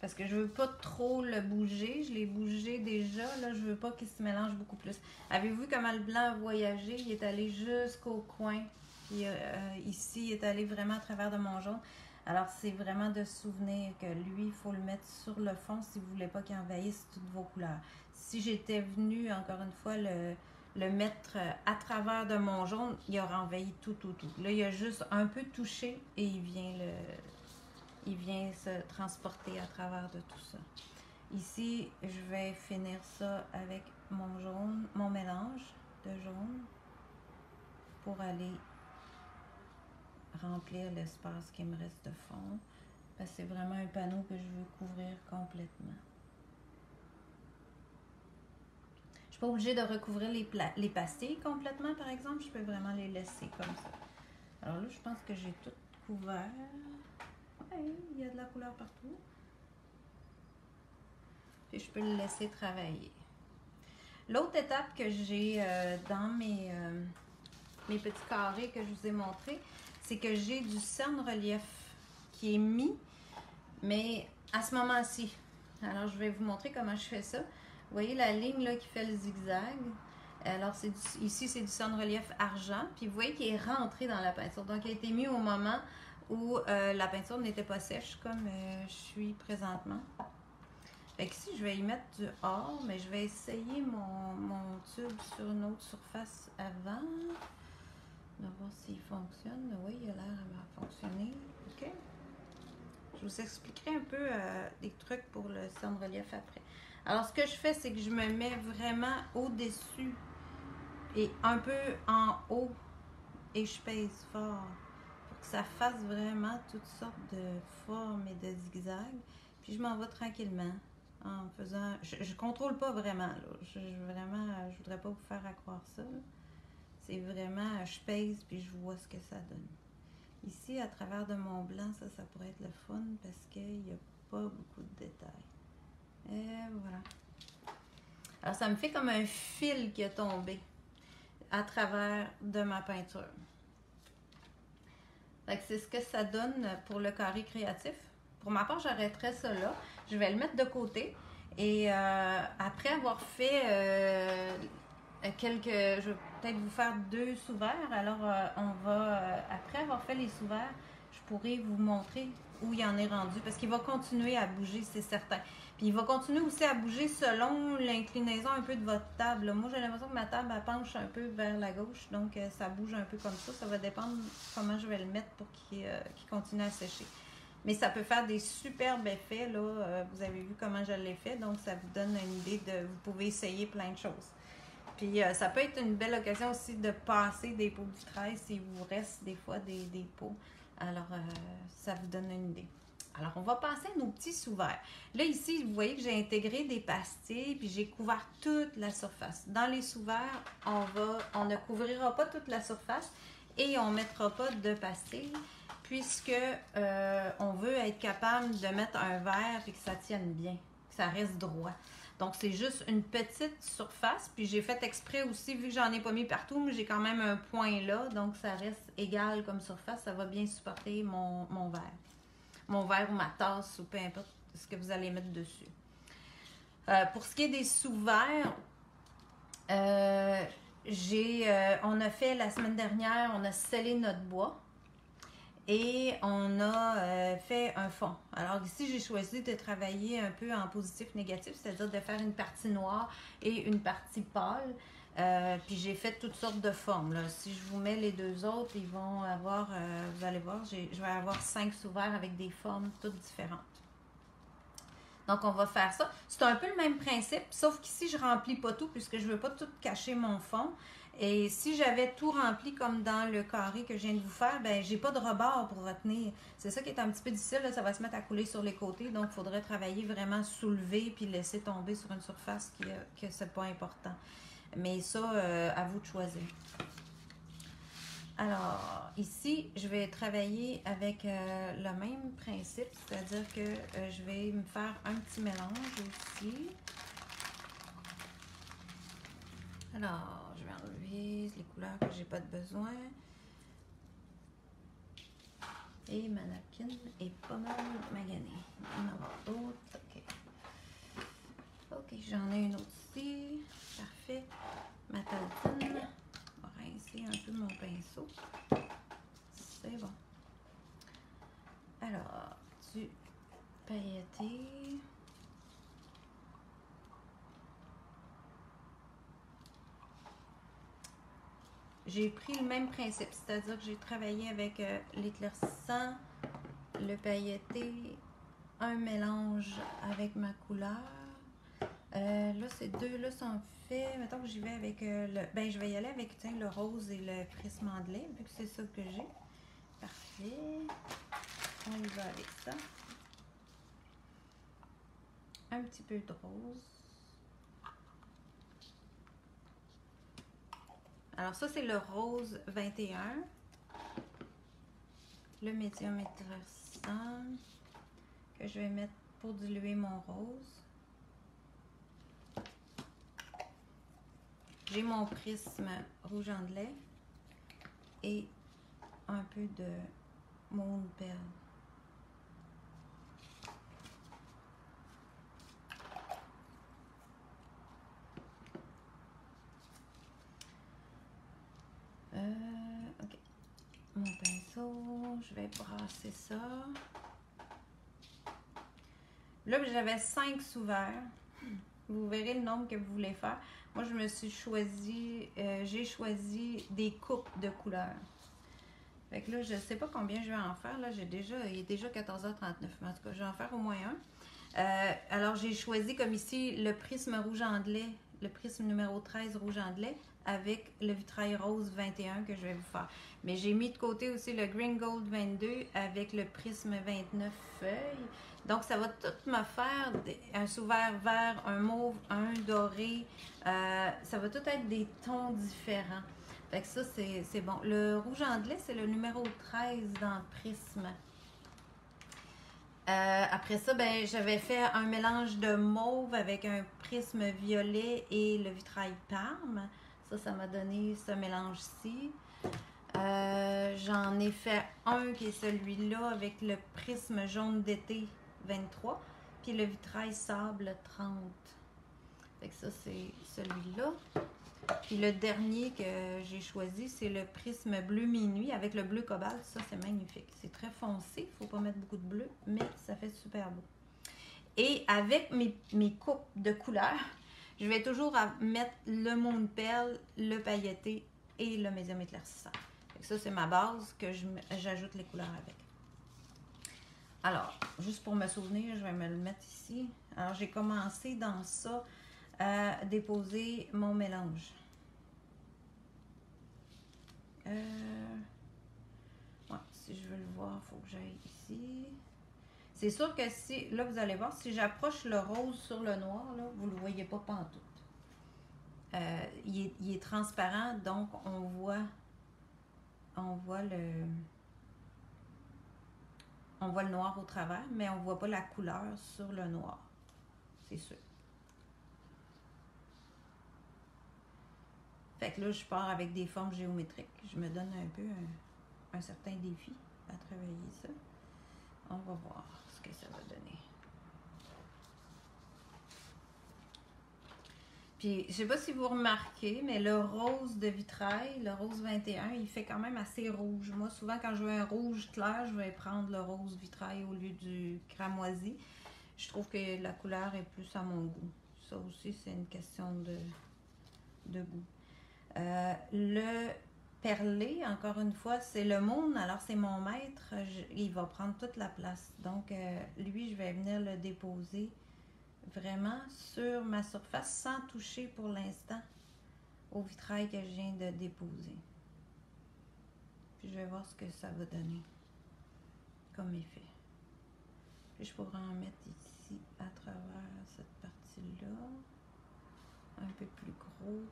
Parce que je veux pas trop le bouger. Je l'ai bougé déjà. Là, je veux pas qu'il se mélange beaucoup plus. Avez-vous vu comment le blanc a voyagé? Il est allé jusqu'au coin. Puis ici, il est allé vraiment à travers de mon jaune. Alors, c'est vraiment de se souvenir que lui, il faut le mettre sur le fond si vous voulez pas qu'il envahisse toutes vos couleurs. Si j'étais venue, encore une fois, le mettre à travers de mon jaune, il aurait envahi tout. Là, il a juste un peu touché et il vient se transporter à travers de tout ça. Ici, je vais finir ça avec mon jaune, mon mélange de jaune pour aller remplir l'espace qui me reste de fond. Parce que c'est vraiment un panneau que je veux couvrir complètement. Je ne suis pas obligée de recouvrir les pastilles complètement, par exemple. Je peux vraiment les laisser comme ça. Alors là, je pense que j'ai tout couvert. Ouais, il y a de la couleur partout. Puis je peux le laisser travailler. L'autre étape que j'ai dans mes petits carrés que je vous ai montrés, c'est que j'ai du cerne-relief qui est mis, mais à ce moment-ci. Alors, je vais vous montrer comment je fais ça. Vous voyez la ligne là qui fait le zigzag. Alors, ici, c'est du cerne-relief argent. Puis, vous voyez qu'il est rentré dans la peinture. Donc, il a été mis au moment où la peinture n'était pas sèche, comme je suis présentement. Fait qu'ici, je vais y mettre du or, mais je vais essayer mon tube sur une autre surface avant. On va voir s'il fonctionne. Oui, il a l'air à fonctionner. OK. Je vous expliquerai un peu des trucs pour le cerne-relief après. Alors, ce que je fais, c'est que je me mets vraiment au-dessus et un peu en haut et je pèse fort pour que ça fasse vraiment toutes sortes de formes et de zigzags. Puis, je m'en vais tranquillement en faisant... Je contrôle pas vraiment, là. Je voudrais pas vous faire croire ça, là. C'est vraiment, je pèse puis je vois ce que ça donne. Ici, à travers de mon blanc, ça pourrait être le fun parce qu'il n'y a pas beaucoup de détails. Et voilà. Alors, ça me fait comme un fil qui a tombé à travers de ma peinture. Fait que c'est ce que ça donne pour le carré créatif. Pour ma part, j'arrêterai ça là. Je vais le mettre de côté. Et après avoir fait... je vais peut-être vous faire 2 sous-verts. Alors, après avoir fait les sous-verts, je pourrais vous montrer où il en est rendu. Parce qu'il va continuer à bouger, c'est certain. Puis, il va continuer aussi à bouger selon l'inclinaison un peu de votre table. Moi, j'ai l'impression que ma table, elle penche un peu vers la gauche. Donc, ça bouge un peu comme ça. Ça va dépendre comment je vais le mettre pour qu'il continue à sécher. Mais ça peut faire des superbes effets. Là. Vous avez vu comment je l'ai fait. Donc, ça vous donne une idée de... Vous pouvez essayer plein de choses. Puis ça peut être une belle occasion aussi de passer des pots de vitrail s'il vous reste des fois des pots. Alors, ça vous donne une idée. Alors, on va passer à nos petits sous-verts. Là, ici, vous voyez que j'ai intégré des pastilles, puis j'ai couvert toute la surface. Dans les sous-verts, on ne couvrira pas toute la surface et on ne mettra pas de pastilles, puisque on veut être capable de mettre un verre et que ça tienne bien, que ça reste droit. Donc, c'est juste une petite surface. Puis, j'ai fait exprès aussi, vu que j'en ai pas mis partout, mais j'ai quand même un point là. Donc, ça reste égal comme surface. Ça va bien supporter mon verre. Mon verre ou ma tasse ou peu importe ce que vous allez mettre dessus. Pour ce qui est des sous-verts, on a fait la semaine dernière, on a scellé notre bois et on a fait un fond. Alors ici, j'ai choisi de travailler un peu en positif-négatif, c'est-à-dire de faire une partie noire et une partie pâle. Puis j'ai fait toutes sortes de formes, là. Si je vous mets les deux autres, ils vont avoir, vous allez voir, je vais avoir 5 sous-verts avec des formes toutes différentes. Donc, on va faire ça. C'est un peu le même principe, sauf qu'ici, je ne remplis pas tout puisque je ne veux pas tout cacher mon fond. Et si j'avais tout rempli comme dans le carré que je viens de vous faire, ben j'ai pas de rebord pour retenir. C'est ça qui est un petit peu difficile, là. Ça va se mettre à couler sur les côtés. Donc, il faudrait travailler vraiment soulever puis laisser tomber sur une surface que c'est pas important. Mais ça, à vous de choisir. Alors, ici, je vais travailler avec le même principe, c'est-à-dire que je vais me faire un petit mélange aussi. Alors, je vais enlever les couleurs que j'ai pas de besoin. Et ma napkin est pas mal maganée. Il va y en avoir d'autres. OK. OK, j'en ai une autre ici. Parfait. Ma taletine. On va rincer un peu mon pinceau. C'est bon. Alors, du pailleté. J'ai pris le même principe, c'est-à-dire que j'ai travaillé avec l'éclaircissant, le pailleté, un mélange avec ma couleur. Là, ces deux-là sont faits. Mettons que j'y vais avec ben, je vais y aller avec le rose et le prisme anglais, vu que c'est ça que j'ai. Parfait. On y va avec ça. Un petit peu de rose. Alors ça, c'est le rose 21. Le médium éclaircissant que je vais mettre pour diluer mon rose. J'ai mon prisme rouge anglais et un peu de Moon Pearl. OK. Mon pinceau, je vais brasser ça. Là, j'avais 5 sous-verts. Vous verrez le nombre que vous voulez faire. Moi, je me suis choisi, j'ai choisi des coupes de couleurs. Fait que là, je ne sais pas combien je vais en faire. Là, il est déjà 14h39. Mais en tout cas, je vais en faire au moins un. Alors, j'ai choisi comme ici le prisme rouge anglais, le prisme numéro 13 rouge anglais, avec le vitrail rose 21 que je vais vous faire. Mais j'ai mis de côté aussi le Green Gold 22 avec le prisme 29 feuilles. Donc, ça va tout me faire un sous-vert vert, un mauve, un doré. Ça va tout être des tons différents. Fait que ça, c'est bon. Le rouge anglais, c'est le numéro 13 dans le prisme. Après ça, ben, j'avais fait un mélange de mauve avec un prisme violet et le vitrail Parme. Ça m'a donné ce mélange-ci. J'en ai fait un qui est celui-là avec le prisme jaune d'été 23, puis le vitrail sable 30. Fait que ça, c'est celui-là. Puis le dernier que j'ai choisi, c'est le prisme bleu minuit avec le bleu cobalt. Ça, c'est magnifique. C'est très foncé. Il ne faut pas mettre beaucoup de bleu, mais ça fait super beau. Et avec mes coupes de couleurs, je vais toujours mettre le Moon Pearl, le pailleté et le médium éclaircissant. Ça, c'est ma base que j'ajoute les couleurs avec. Alors, juste pour me souvenir, je vais me le mettre ici. Alors, j'ai commencé dans ça à déposer mon mélange. Ouais, si je veux le voir, il faut que j'aille ici. C'est sûr que si, là, vous allez voir, si j'approche le rose sur le noir, là, vous ne le voyez pas pantoute. Il est transparent, donc on voit le noir au travers, mais on ne voit pas la couleur sur le noir. C'est sûr. Fait que là, je pars avec des formes géométriques. Je me donne un peu un certain défi à travailler ça. On va voir ce que ça va donner. Puis, je sais pas si vous remarquez, mais le rose de vitrail, le rose 21, il fait quand même assez rouge. Moi, souvent, quand je veux un rouge clair, je vais prendre le rose vitrail au lieu du cramoisi. Je trouve que la couleur est plus à mon goût. Ça aussi, c'est une question de goût. Le perlé, encore une fois, c'est le Moon. Alors, c'est mon maître. Il va prendre toute la place. Donc, lui, je vais venir le déposer vraiment sur ma surface sans toucher pour l'instant au vitrail que je viens de déposer. Puis, je vais voir ce que ça va donner comme effet. Puis, je pourrais en mettre ici à travers cette partie-là. Un peu plus gros.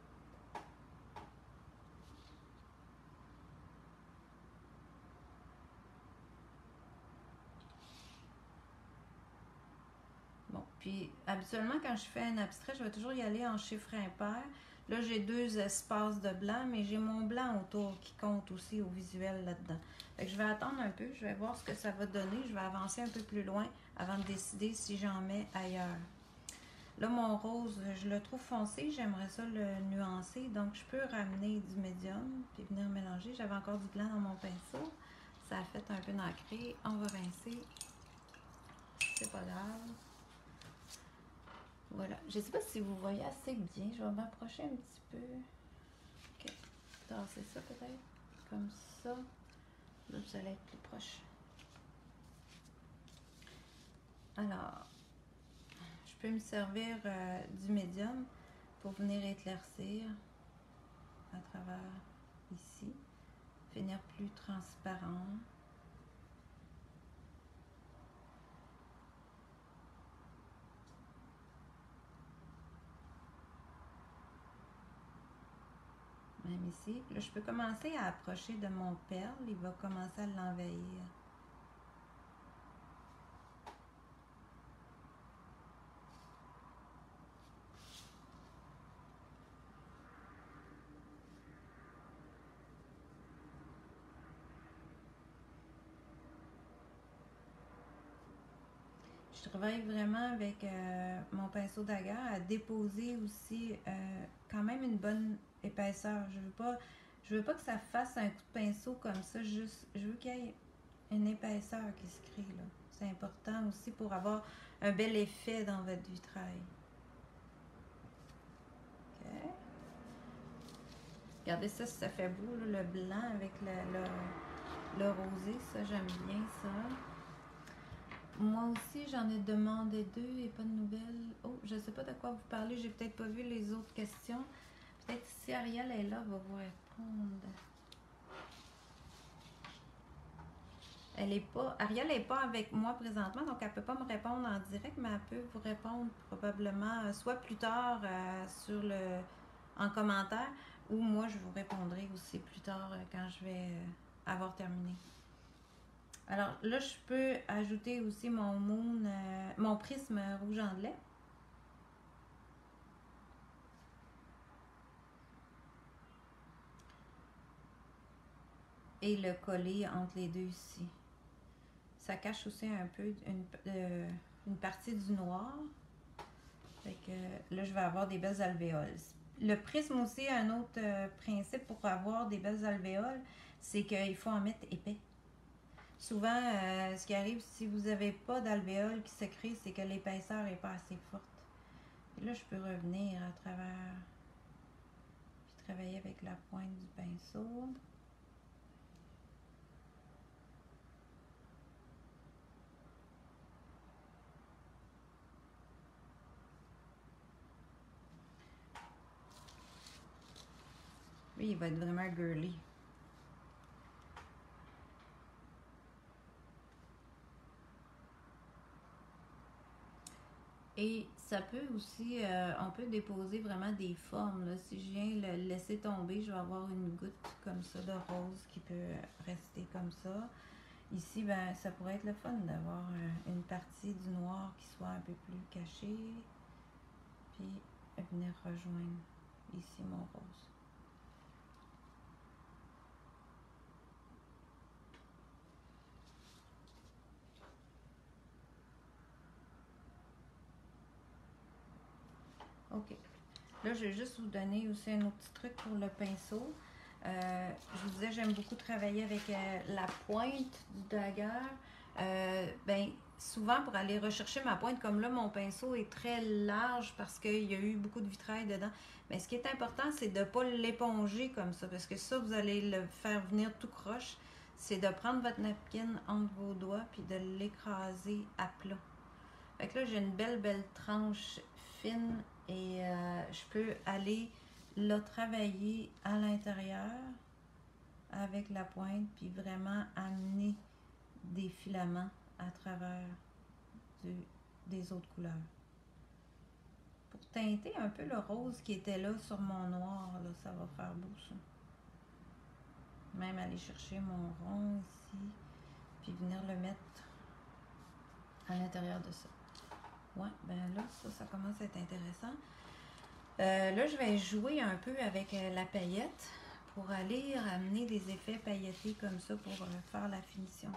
Bon, puis habituellement, quand je fais un abstrait, je vais toujours y aller en chiffre impair. Là, j'ai 2 espaces de blanc, mais j'ai mon blanc autour qui compte aussi au visuel là-dedans. Fait que je vais attendre un peu, je vais voir ce que ça va donner. Je vais avancer un peu plus loin avant de décider si j'en mets ailleurs. Là, mon rose, je le trouve foncé, j'aimerais ça le nuancer. Donc, je peux ramener du médium puis venir mélanger. J'avais encore du blanc dans mon pinceau. Ça a fait un peu nacré. On va rincer. C'est pas grave. Voilà. Je ne sais pas si vous voyez assez bien. Je vais m'approcher un petit peu. Ok. Tasser ça peut-être. Comme ça. Là, vous allez être plus proche. Alors, je peux me servir du médium pour venir éclaircir à travers ici. Finir plus transparent. Même ici. Là, je peux commencer à approcher de mon perle. Il va commencer à l'envahir. Je travaille vraiment avec mon pinceau d'agar à déposer aussi quand même une bonne épaisseur. Je veux pas que ça fasse un coup de pinceau comme ça. Juste, je veux qu'il y ait une épaisseur qui se crée là. C'est important aussi pour avoir un bel effet dans votre vitrail. Ok. Regardez ça, si ça fait beau, là, le blanc avec le rosé. Ça, j'aime bien ça. Moi aussi, j'en ai demandé 2 et pas de nouvelles. Oh, je ne sais pas de quoi vous parlez. J'ai peut-être pas vu les autres questions. Peut-être si Ariel est là, elle va vous répondre. Ariel n'est pas avec moi présentement, donc elle ne peut pas me répondre en direct, mais elle peut vous répondre probablement soit plus tard en commentaire, ou moi je vous répondrai aussi plus tard quand je vais avoir terminé. Alors là, je peux ajouter aussi mon prisme rouge anglais. Et le coller entre les deux ici. Ça cache aussi un peu une partie du noir. Fait que là, je vais avoir des belles alvéoles. Le prisme aussi, un autre principe pour avoir des belles alvéoles, c'est qu'il faut en mettre épais. Souvent, ce qui arrive si vous n'avez pas d'alvéole qui se crée, c'est que l'épaisseur n'est pas assez forte. Et là, je peux revenir à travers, puis travailler avec la pointe du pinceau. Lui, il va être vraiment girly. Et ça peut aussi, on peut déposer vraiment des formes. Là. Si je viens le laisser tomber, je vais avoir une goutte comme ça de rose qui peut rester comme ça. Ici, ben, ça pourrait être le fun d'avoir une partie du noir qui soit un peu plus cachée. Puis venir rejoindre ici mon rose. OK. Là, je vais juste vous donner aussi un autre petit truc pour le pinceau. Je vous disais, j'aime beaucoup travailler avec la pointe du dagger. Ben, souvent, pour aller rechercher ma pointe, comme là, mon pinceau est très large parce qu'il y a eu beaucoup de vitrail dedans. Mais ce qui est important, c'est de ne pas l'éponger comme ça, parce que ça, vous allez le faire venir tout croche. C'est de prendre votre napkin entre vos doigts puis de l'écraser à plat. Fait que là, j'ai une belle tranche fine et je peux aller la travailler à l'intérieur avec la pointe puis vraiment amener des filaments à travers des autres couleurs. Pour teinter un peu le rose qui était là sur mon noir, là, ça va faire beau ça. Même aller chercher mon rond ici, puis venir le mettre à l'intérieur de ça. Ouais, ben là, ça commence à être intéressant. Là, je vais jouer un peu avec la paillette pour aller ramener des effets pailletés comme ça pour faire la finition.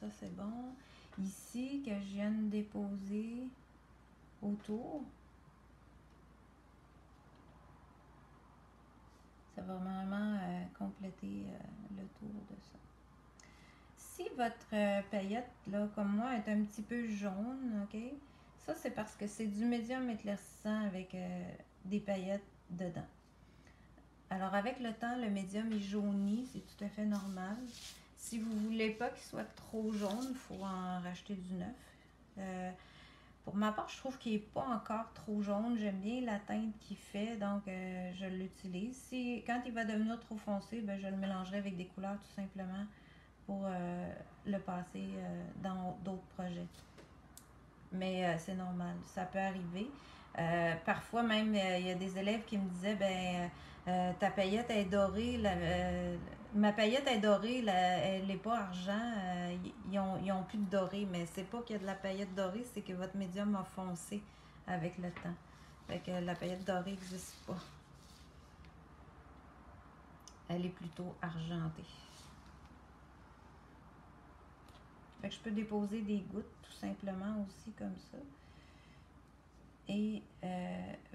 Ça, c'est bon. Ici, que je viens de déposer autour, ça va vraiment compléter le tour de ça. Si votre paillette, là, comme moi, est un petit peu jaune, ok, ça c'est parce que c'est du médium éclaircissant avec des paillettes dedans. Alors avec le temps, le médium est jauni, c'est tout à fait normal. Si vous ne voulez pas qu'il soit trop jaune, il faut en racheter du neuf. Pour ma part, je trouve qu'il n'est pas encore trop jaune. J'aime bien la teinte qu'il fait, donc je l'utilise. Quand il va devenir trop foncé, ben, je le mélangerai avec des couleurs tout simplement pour le passer dans d'autres projets. Mais c'est normal, ça peut arriver. Parfois même, il y a des élèves qui me disaient, ben ta paillette est dorée, ma paillette est dorée, elle n'est pas argent, ils ont plus de doré, mais c'est pas qu'il y a de la paillette dorée, c'est que votre médium a foncé avec le temps. Fait que la paillette dorée n'existe pas. Elle est plutôt argentée. Fait que je peux déposer des gouttes tout simplement aussi comme ça. Et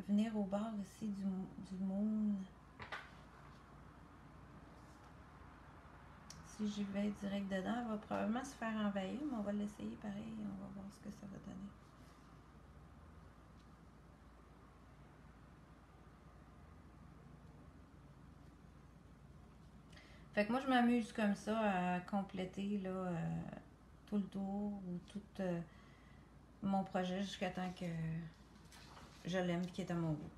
venir au bord ici du moon. Si j'y vais direct dedans, elle va probablement se faire envahir, mais on va l'essayer pareil et on va voir ce que ça va donner. Fait que moi, je m'amuse comme ça à compléter là, tout le tour ou tout mon projet jusqu'à temps que je l'aime et qu'il est à mon goût.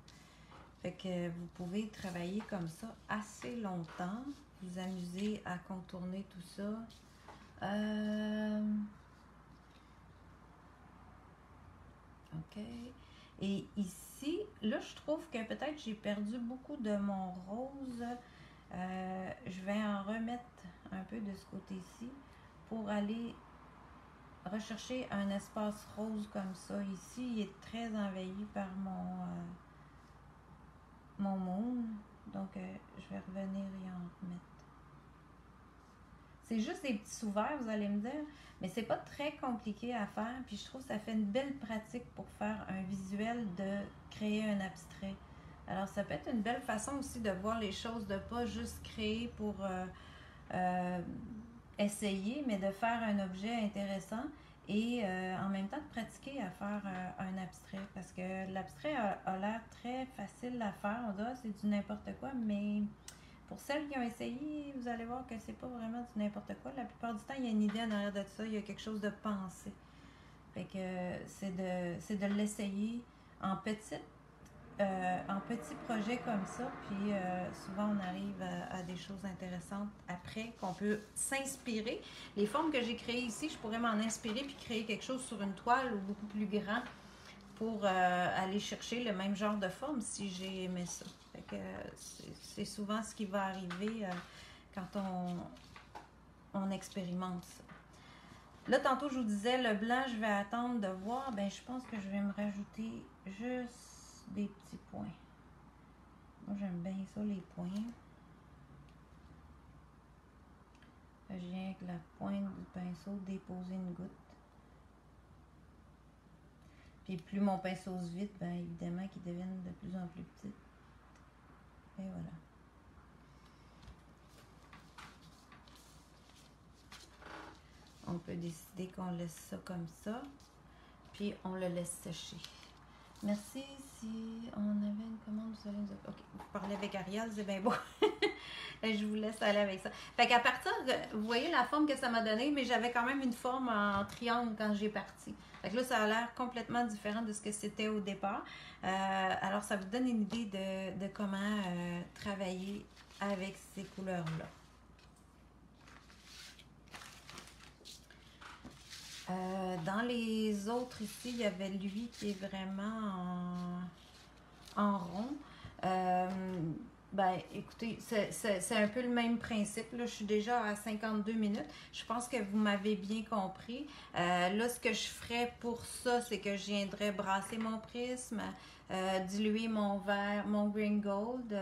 Fait que vous pouvez travailler comme ça assez longtemps, vous amuser à contourner tout ça. OK. Et ici, là, je trouve que peut-être j'ai perdu beaucoup de mon rose. Je vais en remettre un peu de ce côté-ci pour aller rechercher un espace rose comme ça. Ici, il est très envahi par mon moon. Donc, je vais revenir et en remettre. C'est juste des petits sous-verts, vous allez me dire, mais c'est pas très compliqué à faire. Puis je trouve que ça fait une belle pratique pour faire un visuel de créer un abstrait. Alors, ça peut être une belle façon aussi de voir les choses, de pas juste créer pour essayer, mais de faire un objet intéressant et en même temps de pratiquer à faire un abstrait. Parce que l'abstrait a l'air très facile à faire. On dirait que c'est du n'importe quoi, mais pour celles qui ont essayé, vous allez voir que c'est pas vraiment du n'importe quoi. La plupart du temps, il y a une idée en arrière de ça, il y a quelque chose de pensé. Fait que c'est de l'essayer en petits projets comme ça, puis souvent on arrive à des choses intéressantes après qu'on peut s'inspirer. Les formes que j'ai créées ici, je pourrais m'en inspirer puis créer quelque chose sur une toile ou beaucoup plus grand pour aller chercher le même genre de forme si j'ai aimé ça. Fait que c'est souvent ce qui va arriver quand on expérimente ça. Là, tantôt, je vous disais, le blanc, je vais attendre de voir. Ben, je pense que je vais me rajouter juste des petits points. Moi, j'aime bien ça, les points. Je viens avec la pointe du pinceau déposer une goutte. Puis plus mon pinceau se vide, bien évidemment qu'ils deviennent de plus en plus petits. Et voilà. On peut décider qu'on laisse ça comme ça. Puis on le laisse sécher. Merci. Si on avait une commande, vous allez nous... OK, vous parlez avec Ariel, c'est bien beau. Je vous laisse aller avec ça. Fait qu'à partir de... Vous voyez la forme que ça m'a donné, mais j'avais quand même une forme en triangle quand j'ai parti. Fait que là, ça a l'air complètement différent de ce que c'était au départ. Alors, ça vous donne une idée de comment travailler avec ces couleurs-là. Dans les autres ici, il y avait lui qui est vraiment en rond. Ben, écoutez, c'est un peu le même principe. Là, je suis déjà à 52 minutes. Je pense que vous m'avez bien compris. Là, ce que je ferais pour ça, c'est que je viendrais brasser mon prisme, diluer mon verre, mon green gold.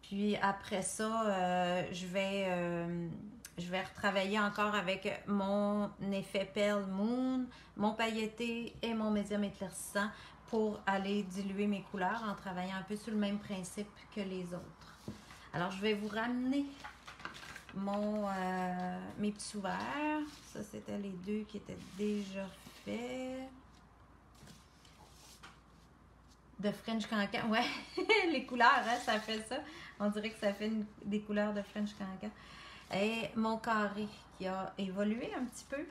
Puis après ça, je vais retravailler encore avec mon effet Pale Moon, mon pailleté et mon médium éclaircissant pour aller diluer mes couleurs en travaillant un peu sur le même principe que les autres. Alors, je vais vous ramener mes petits ouverts. Ça, c'était les deux qui étaient déjà faits. De French Cancan. Ouais, les couleurs, hein, ça fait ça. On dirait que ça fait des couleurs de French Cancan. Et mon carré qui a évolué un petit peu.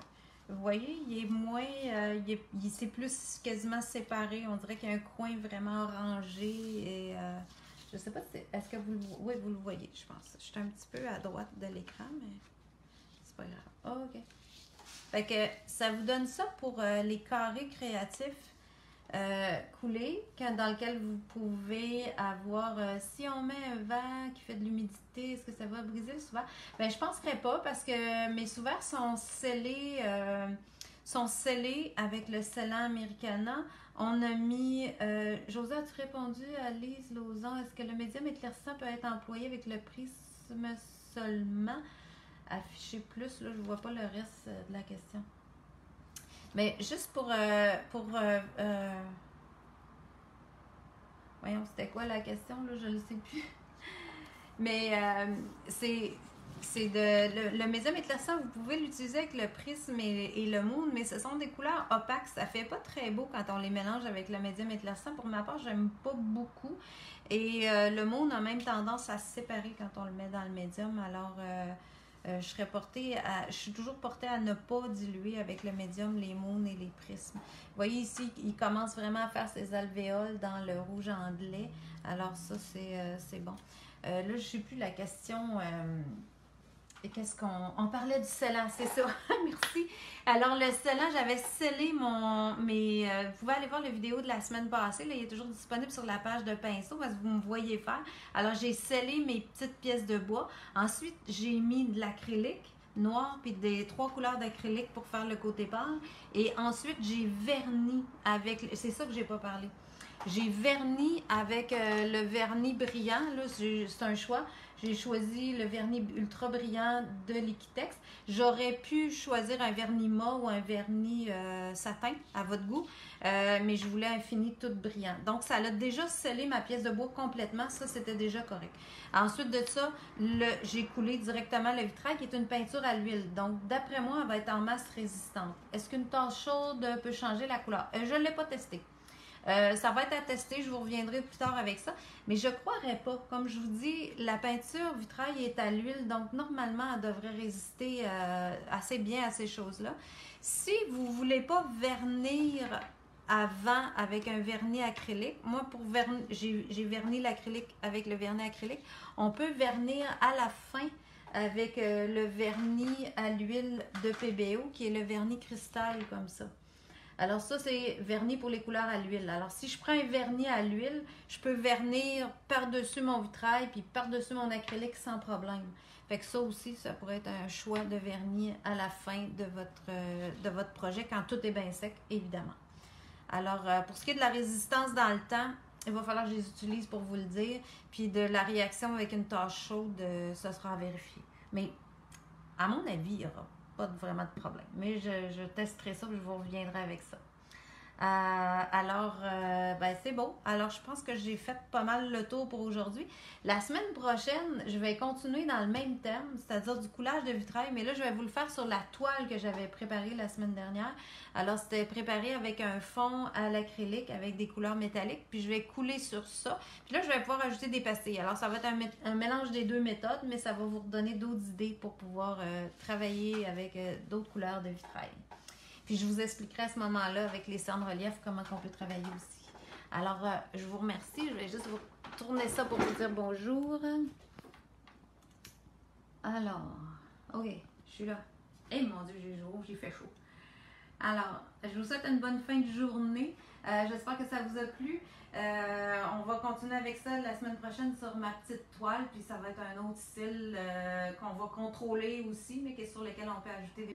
Vous voyez, il est moins, il s'est plus quasiment séparé. On dirait qu'il y a un coin vraiment orangé. Et je sais pas, est-ce que oui, vous le voyez, je pense. Je suis un petit peu à droite de l'écran, mais c'est pas grave. Oh, OK. Fait que ça vous donne ça pour les carrés créatifs. Coulé, dans lequel vous pouvez avoir, si on met un verre qui fait de l'humidité, est-ce que ça va briser le sous-verre? Ben, je ne penserais pas parce que mes sous-verres sont scellés avec le scellant Americana. On a mis, José, as-tu répondu à Lise Lauzon, est-ce que le médium éclaircissant peut être employé avec le prisme seulement? Afficher plus, là, je ne vois pas le reste de la question. Mais juste voyons, c'était quoi la question, là, je ne le sais plus. Mais le médium éclaircissant, vous pouvez l'utiliser avec le prisme et le moon, mais ce sont des couleurs opaques. Ça fait pas très beau quand on les mélange avec le médium éclaircissant. Pour ma part, j'aime pas beaucoup. Et le moon a même tendance à se séparer quand on le met dans le médium. Alors... je suis toujours portée à ne pas diluer avec le médium les moons et les prismes. Vous voyez ici, il commence vraiment à faire ses alvéoles dans le rouge anglais. Alors ça, c'est bon. Là, je ne sais plus la question. On parlait du scellant, c'est ça. Merci. Alors, le scellant, j'avais scellé vous pouvez aller voir la vidéo de la semaine passée. Là, il est toujours disponible sur la page de pinceau parce que vous me voyez faire. Alors, j'ai scellé mes petites pièces de bois. Ensuite, j'ai mis de l'acrylique noir puis des 3 couleurs d'acrylique pour faire le côté pâle. Et ensuite, j'ai verni avec... C'est ça que j'ai pas parlé. J'ai verni avec le vernis brillant. Là, c'est un choix. J'ai choisi le vernis ultra brillant de Liquitex. J'aurais pu choisir un vernis mat ou un vernis satin à votre goût, mais je voulais un fini tout brillant. Donc, ça a déjà scellé ma pièce de bois complètement. Ça, c'était déjà correct. Ensuite de ça, j'ai coulé directement le vitrail qui est une peinture à l'huile. Donc, d'après moi, elle va être en masse résistante. Est-ce qu'une tache chaude peut changer la couleur? Je ne l'ai pas testé. Ça va être à tester, je vous reviendrai plus tard avec ça. Mais je ne croirais pas. Comme je vous dis, la peinture vitrail est à l'huile, donc normalement, elle devrait résister assez bien à ces choses-là. Si vous ne voulez pas vernir avant avec un vernis acrylique, moi, j'ai verni l'acrylique avec le vernis acrylique. On peut vernir à la fin avec le vernis à l'huile de PBO, qui est le vernis cristal comme ça. Alors ça, c'est vernis pour les couleurs à l'huile. Alors si je prends un vernis à l'huile, je peux vernir par-dessus mon vitrail puis par-dessus mon acrylique sans problème. Fait que ça aussi, ça pourrait être un choix de vernis à la fin de votre projet quand tout est bien sec, évidemment. Alors, pour ce qui est de la résistance dans le temps, il va falloir que je les utilise pour vous le dire. Puis de la réaction avec une tache chaude, ça sera à vérifier. Mais à mon avis, il y aura pas vraiment de problème. Mais je testerai ça et je vous reviendrai avec ça. Ben c'est beau. Alors, je pense que j'ai fait pas mal le tour pour aujourd'hui. La semaine prochaine, je vais continuer dans le même thème, c'est-à-dire du coulage de vitrail, mais là, je vais vous le faire sur la toile que j'avais préparée la semaine dernière. Alors, c'était préparé avec un fond à l'acrylique avec des couleurs métalliques, puis je vais couler sur ça. Puis là, je vais pouvoir ajouter des pastilles. Alors, ça va être un mélange des deux méthodes, mais ça va vous redonner d'autres idées pour pouvoir travailler avec d'autres couleurs de vitrail. Puis je vous expliquerai à ce moment-là avec les cernes relief comment on peut travailler aussi. Alors, je vous remercie. Je vais juste vous tourner ça pour vous dire bonjour. Alors, ok, je suis là. Eh mon Dieu, j'ai fait chaud. Alors, je vous souhaite une bonne fin de journée. J'espère que ça vous a plu. On va continuer avec ça la semaine prochaine sur ma petite toile. Puis ça va être un autre style qu'on va contrôler aussi, mais sur lequel on peut ajouter des